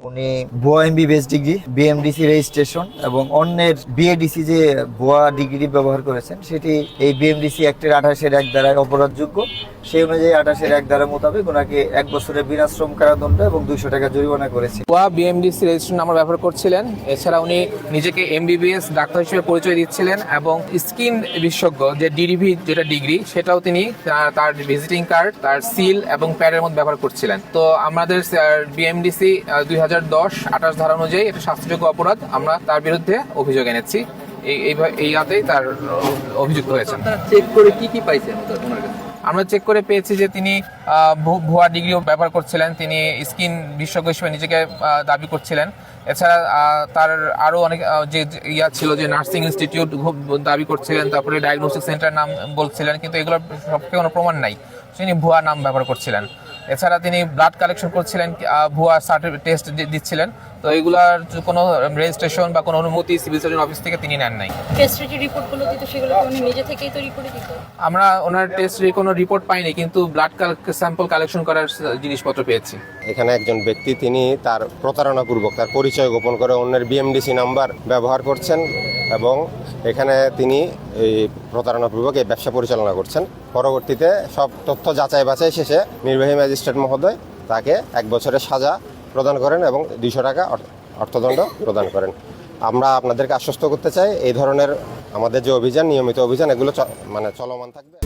উনি ভুয়া MBBS degree, BMDC registration এবং অন্যের বিএডিসি যে ভুয়া ডিগ্রি ব্যবহার করেছেন সেটি এই বিএমডিসি অ্যাক্টের 28-এর 1 ধারায় অপরাধযোগ্য। সেই অনুযায়ী 28-এর 1 ধারা মোতাবেক ওনাকে 1 বছরের বিনাশ্রম কারাদণ্ড এবং 200 টাকা জরিমানা করেছে। ভুয়া বিএমডিসি রেজিস্ট্রেশন নাম্বার ব্যবহার করছিলেন। এছাড়া উনি নিজেকে এমবিবিএস ডাক্তার হিসেবে পরিচয় দিচ্ছিলেন এবং স্কিন বিশেষজ্ঞ যে ডিডিভি যেটা ডিগ্রি সেটাও তিনি তার ভিজিটিং কার্ড, তার সিল এবং প্যাডের মধ্যে ব্যবহার করছিলেন। তো আমাদের বিএমডিসি 2010-28 ধারা অনুযায়ী এটা শাস্তিযোগ্য অপরাধ। আমরা তার বিরুদ্ধে অভিযোগ এনেছি। এই হাতেই তার অভিযুক্ত হয়েছেন। চেক করে কি পাইছেন ওনার কাছে? আমরা চেক করে পেয়েছি যে তিনি ভুয়া ডিগ্রিও ব্যবহার করছিলেন, তিনি স্কিন বিশেষজ্ঞ হিসেবে নিজেকে দাবি করছিলেন। এছাড়া তার আরো অনেক যে ছিল যে নার্সিং ইনস্টিটিউট দাবি করছিলেন, তারপরে ডায়াগনস্টিক সেন্টার নাম বলছিলেন, কিন্তু এগুলোর সবকে কোনো প্রমাণ নাই। তিনি ভুয়া নাম ব্যবহার করছিলেন। এছাড়া তিনি ব্লাড কালেকশন করছিলেন, ভুয়া সার্টিফিকেট টেস্ট দিচ্ছিলেন। তো এগুলার কোনো রেজিস্ট্রেশন বা কোনো অনুমতি সিভিল সার্জন অফিস থেকে তিনি নেন নাই। টেস্ট রিপোর্টগুলো দিত সেগুলো উনি নিজে থেকেই তৈরি করে দিত। আমরা ওনার টেস্টের কোনো রিপোর্ট পাইনি, কিন্তু ব্লাড স্যাম্পল কালেকশন করার জিনিসপত্র পেয়েছি। এখানে একজন ব্যক্তি তিনি তার প্রতারণাপূর্বক তার পরিচয় গোপন করে অন্যের বিএমডিসি নাম্বার ব্যবহার করছেন এবং এখানে তিনি এই প্রতারণাপূর্বক এই ব্যবসা পরিচালনা করছেন। পরবর্তীতে সব তথ্য যাচাই বাছাই শেষে নির্বাহী ম্যাজিস্ট্রেট মহোদয় তাকে 1 বছরের সাজা প্রদান করেন এবং 200 টাকা অর্থদণ্ড প্রদান করেন। আমরা আপনাদেরকে আশ্বস্ত করতে চাই এই ধরনের আমাদের যে অভিযান, নিয়মিত অভিযান, এগুলো চলমান থাকবে।